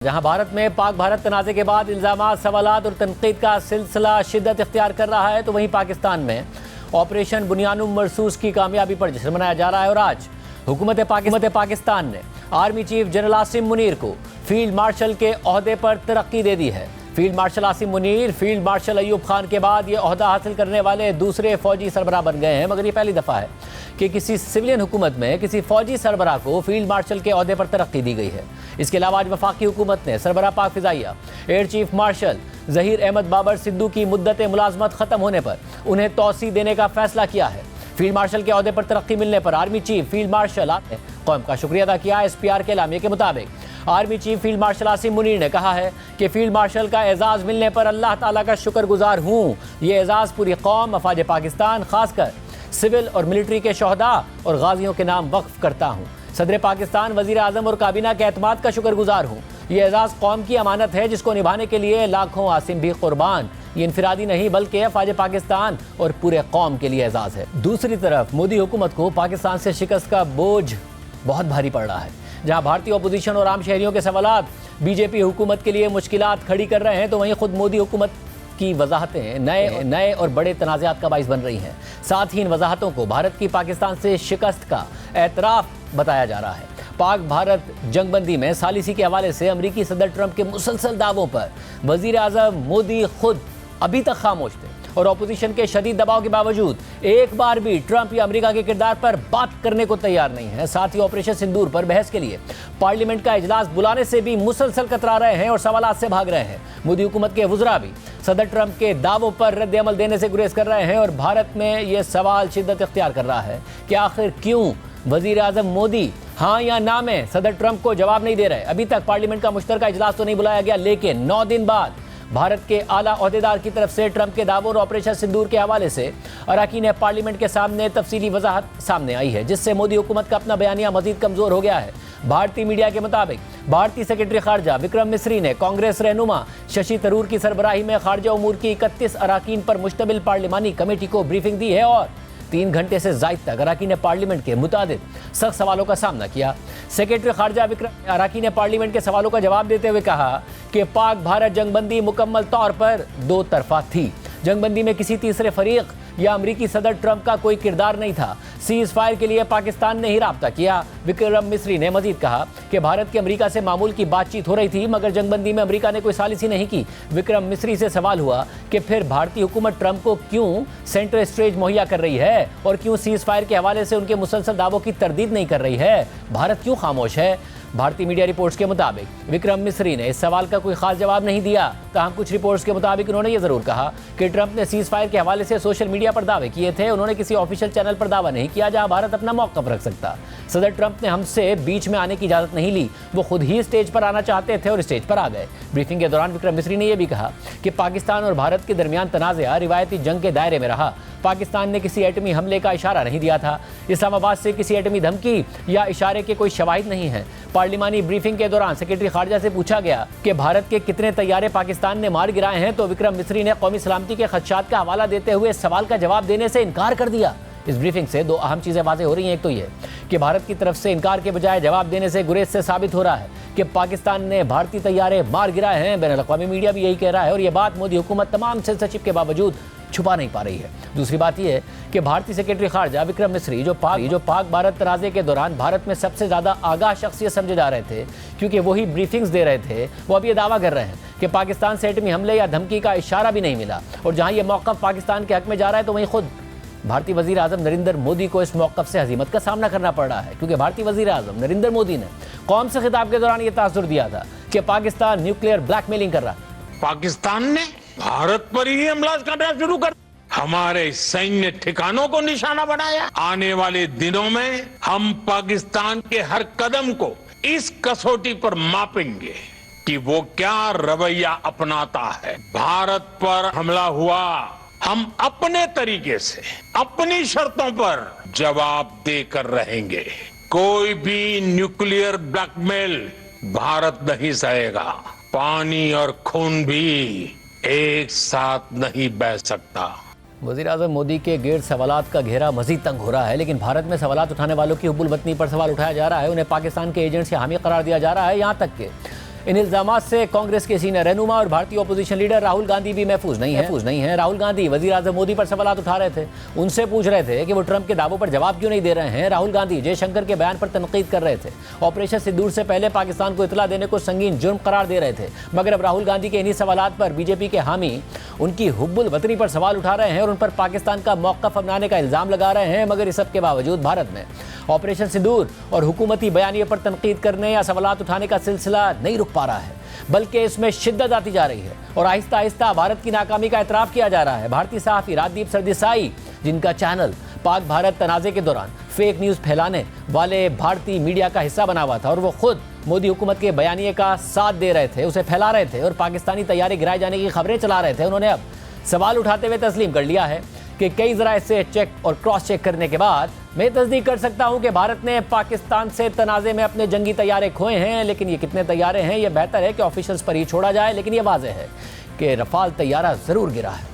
जहां भारत में पाक भारत तनाज़े के बाद इल्ज़ामात, सवालात और तनकीद का सिलसिला शिद्दत इख्तियार कर रहा है, तो वहीं पाकिस्तान में ऑपरेशन बुनियानुम मरसूस की कामयाबी पर जश्न मनाया जा रहा है। और आज हुकूमत पाकिस्तान ने army chief general Asim Munir को फील्ड मार्शल के ओहदे पर तरक्की दे दी है। Field marshal Asim Munir field marshal Ayub Khan के बाद ये ओहदा हासिल करने वाले दूसरे फौजी सरबराह बन गए हैं, मगर ये पहली दफ़ा है कि किसी सिविलियन हुकूमत में किसी फौजी सरबराह को फील्ड मार्शल के ओहदे पर तरक्की दी गई है। इसके अलावा आज वफाकी हुकूमत ने सरबराह पाक फ़िज़ाइया air chief marshal Zaheer Ahmed Babar Sidhu की मुद्दत मुलाजमत ख़त्म होने पर उन्हें तौसी देने का फैसला किया है। फील्ड मार्शल के ओहदे पर तरक्की मिलने पर आर्मी चीफ फील्ड मार्शल ने कौम का शुक्रिया अदा किया। SPR के एलामिया के मुताबिक army chief field marshal Asim Munir ने कहा है कि फील्ड मार्शल का एजाज़ मिलने पर अल्लाह ताला का शुक्रगुजार हूँ। ये एजाज़ पूरी कौम, अफवाज पाकिस्तान, खासकर सिविल और मिलिट्री के शहदा और गाजियों के नाम वक्फ करता हूँ। सदर पाकिस्तान, वज़ीर आज़म और काबीना के एतमाद का शुक्रगुजार हूँ। ये एजाज़ कौम की अमानत है जिसको निभाने के लिए लाखों आसिम भी कुर्बान। ये इनफिरादी नहीं बल्कि अफवाज पाकिस्तान और पूरे कौम के लिए एजाज़ है। दूसरी तरफ मोदी हुकूमत को पाकिस्तान से शिकस्त का बोझ बहुत भारी पड़ रहा है। जहाँ भारतीय अपोजिशन और आम शहरियों के सवालात बीजेपी हुकूमत के लिए मुश्किलात खड़ी कर रहे हैं, तो वहीं खुद मोदी हुकूमत की वजाहतें नए और बड़े तनाज़ात का बाइस बन रही हैं। साथ ही इन वजाहतों को भारत की पाकिस्तान से शिकस्त का एतराफ़ बताया जा रहा है। पाक भारत जंगबंदी में सालिसी के हवाले से अमरीकी सदर ट्रंप के मुसलसल दावों पर वज़ीर आज़म मोदी खुद अभी तक खामोश थे और अपोजिशन के शदीद दबाव के बावजूद एक बार भी ट्रंप या अमेरिका के किरदार पर बात करने को तैयार नहीं है। साथ ही ऑपरेशन सिंदूर पर बहस के लिए पार्लियामेंट का इजलास बुलाने से भी मुसलसल कतरा रहे हैं और सवालात से भाग रहे हैं। मोदी हुकूमत के वुज़रा भी सदर ट्रंप के दावों पर रद्द अमल देने से गुरेज कर रहे हैं और भारत में ये सवाल शिद्दत इख्तियार कर रहा है कि आखिर क्यों वज़ीर आज़म मोदी हाँ या ना में सदर ट्रंप को जवाब नहीं दे रहे। अभी तक पार्लियामेंट का मुश्तरका इजलास तो नहीं बुलाया गया, लेकिन 9 दिन बाद भारत के आला ओहदेदार की तरफ से ट्रंप के दावों और ऑपरेशन सिंदूर के हवाले से अरकान पार्लियामेंट के सामने तफसीली वजाहत सामने आई है, जिससे मोदी हुकूमत का अपना बयानिया मजीद कमजोर हो गया है। भारतीय मीडिया के मुताबिक भारतीय सेक्रेटरी खारजा विक्रम मिस्री ने कांग्रेस रहनुमा शशि थरूर की सरबराही में खारजा उमूर की 31 अरकान पर मुश्तमिल पार्लिमानी कमेटी को ब्रीफिंग दी है और 3 घंटे से ज़ायद तक अरकान पार्लियामेंट के मुताबिक सख्त सवालों का सामना किया। सेक्रेटरी खारजा विक्रम ने अरकान पार्लियामेंट के सवालों का जवाब देते हुए कहा कि पाक भारत जंगबंदी मुकम्मल तौर पर दो तरफा थी। जंगबंदी में किसी तीसरे फरीक या अमरीकी सदर ट्रंप का कोई किरदार नहीं था। सीज़ फायर के लिए पाकिस्तान ने ही राब्ता किया। विक्रम मिस्री ने मजीद कहा कि भारत की अमरीका से मामूल की बातचीत हो रही थी, मगर जंगबंदी में अमरीका ने कोई सालिसी नहीं की। विक्रम मिस्री से सवाल हुआ कि फिर भारतीय हुकूमत ट्रंप को क्यों सेंटर स्टेज मुहैया कर रही है और क्यों सीज़ फायर के हवाले से उनके मुसलसल दावों की तरदीद नहीं कर रही है, भारत क्यों खामोश है। भारतीय मीडिया रिपोर्ट्स के मुताबिक विक्रम मिस्री ने इस सवाल का कोई खास जवाब नहीं दिया। तहम कुछ रिपोर्ट्स के मुताबिक उन्होंने ये ज़रूर कहा कि ट्रंप ने सीज़ फायर के हवाले से सोशल मीडिया पर दावे किए थे। उन्होंने किसी ऑफिशियल चैनल पर दावा नहीं किया जहां भारत अपना मौक़िफ़ रख सकता। सदर ट्रंप ने हमसे बीच में आने की इजाज़त नहीं ली, वो खुद ही स्टेज पर आना चाहते थे और स्टेज पर आ गए। ब्रीफिंग के दौरान विक्रम मिस्री ने यह भी कहा कि पाकिस्तान और भारत के दरमियान तनाज़ा रिवायती जंग के दायरे में रहा। पाकिस्तान ने किसी एटमी हमले का इशारा नहीं दिया था। इस्लामाबाद से किसी एटमी धमकी या इशारे के कोई शवाहिद नहीं है। पार्लिमानी ब्रीफिंग के दौरान सेक्रेटरी खारजा से पूछा गया कि भारत के कितने तैयारे पाकिस्तान ने मार गिराए हैं, तो विक्रम मिस्री ने कौमी सलामती के खदशात का हवाला देते हुए सवाल का जवाब देने से इनकार कर दिया। इस ब्रीफिंग से 2 अहम चीज़ें वाज़ेह हो रही हैं। एक तो ये कि भारत की तरफ से इनकार के बजाय जवाब देने से गुरेज से साबित हो रहा है कि पाकिस्तान ने भारतीय तैयारे मार गिराए हैं। बैनुल-अक़वामी मीडिया भी यही कह रहा है और यह बात मोदी हुकूमत तमाम सेंसरशिप के बावजूद छुपा नहीं पा रही है। दूसरी बात यह है कि भारतीय सेक्रेटरी खारजा विक्रम मिस्री जो पाक भारत तनाज़े के दौरान भारत में सबसे ज़्यादा आगाह शख्सियत समझे जा रहे थे, क्योंकि वही ब्रीफिंग्स दे रहे थे, वो अब ये दावा कर रहे हैं कि पाकिस्तान से एटमी हमले या धमकी का इशारा भी नहीं मिला। और जहाँ ये मौक़िफ़ पाकिस्तान के हक़ में जा रहा है, तो वहीं खुद भारतीय वज़ीर आज़म नरेंद्र मोदी को इस मौक़िफ़ से हज़ीमत का सामना करना पड़ रहा है, क्योंकि भारतीय वज़ीर आज़म नरेंद्र मोदी ने कौम से खिताब के दौरान ये तासुर दिया था कि पाकिस्तान न्यूक्लियर ब्लैकमेलिंग कर रहा है। पाकिस्तान ने भारत पर ही हमला करना शुरू कर, हमारे सैन्य ठिकानों को निशाना बनाया। आने वाले दिनों में हम पाकिस्तान के हर कदम को इस कसौटी पर मापेंगे कि वो क्या रवैया अपनाता है। भारत पर हमला हुआ, हम अपने तरीके से अपनी शर्तों पर जवाब देकर रहेंगे। कोई भी न्यूक्लियर ब्लैकमेल भारत नहीं सहेगा। पानी और खून भी एक साथ नहीं बह सकता। वज़ीर आज़म मोदी के गिर्द सवालात का घेरा मजीद तंग हो रहा है, लेकिन भारत में सवालात उठाने वालों की हुब्बुल वतनी पर सवाल उठाया जा रहा है। उन्हें पाकिस्तान के एजेंट से हामी करार दिया जा रहा है। यहाँ तक कि इन इल्जामात से कांग्रेस के सीनियर रहनुमा और भारतीय अपोजिशन लीडर राहुल गांधी भी महफूज नहीं है। राहुल गांधी वजीर आजम मोदी पर सवाल उठा रहे थे, उनसे पूछ रहे थे कि वो ट्रंप के दावों पर जवाब क्यों नहीं दे रहे हैं। राहुल गांधी जयशंकर के बयान पर तनकीद कर रहे थे, ऑपरेशन सिंदूर से पहले पाकिस्तान को इतला देने को संगीन जुर्म करार दे रहे थे। मगर अब राहुल गांधी के इन्हीं सवालात पर बीजेपी के हामी उनकी हुब्बुल वतनी पर सवाल उठा रहे हैं और उन पर पाकिस्तान का मौक़िफ़ अपनाने का इल्ज़ाम लगा रहे हैं। मगर इस सब के बावजूद भारत में ऑपरेशन सिंदूर और हुकूमती बयानिए पर तनकीद करने या सवालात उठाने का सिलसिला नहीं रुक पा रहा है, बल्कि इसमें शिद्दत आती जा रही है और आहिस्ता आहिस्ता भारत की नाकामी का एतराफ़ किया जा रहा है। भारतीय सहाफ़ी राजदीप सरदेसाई, जिनका चैनल पाक भारत तनाज़े के दौरान फेक न्यूज़ फैलाने वाले भारतीय मीडिया का हिस्सा बना हुआ था और वो खुद मोदी हुकूमत के बयानिए का साथ दे रहे थे, उसे फैला रहे थे और पाकिस्तानी तैयारी गिराए जाने की खबरें चला रहे थे, उन्होंने अब सवाल उठाते हुए तस्लीम कर लिया है कि कई ज़राए से चेक और क्रॉस चेक करने के बाद मैं तस्दीक कर सकता हूं कि भारत ने पाकिस्तान से तनाज़े में अपने जंगी तैयारे खोए हैं। लेकिन ये कितने तैयारे हैं, ये बेहतर है कि ऑफिशियल्स पर ही छोड़ा जाए। लेकिन ये वाज़ेह है कि रफाल तैयारा ज़रूर गिरा है।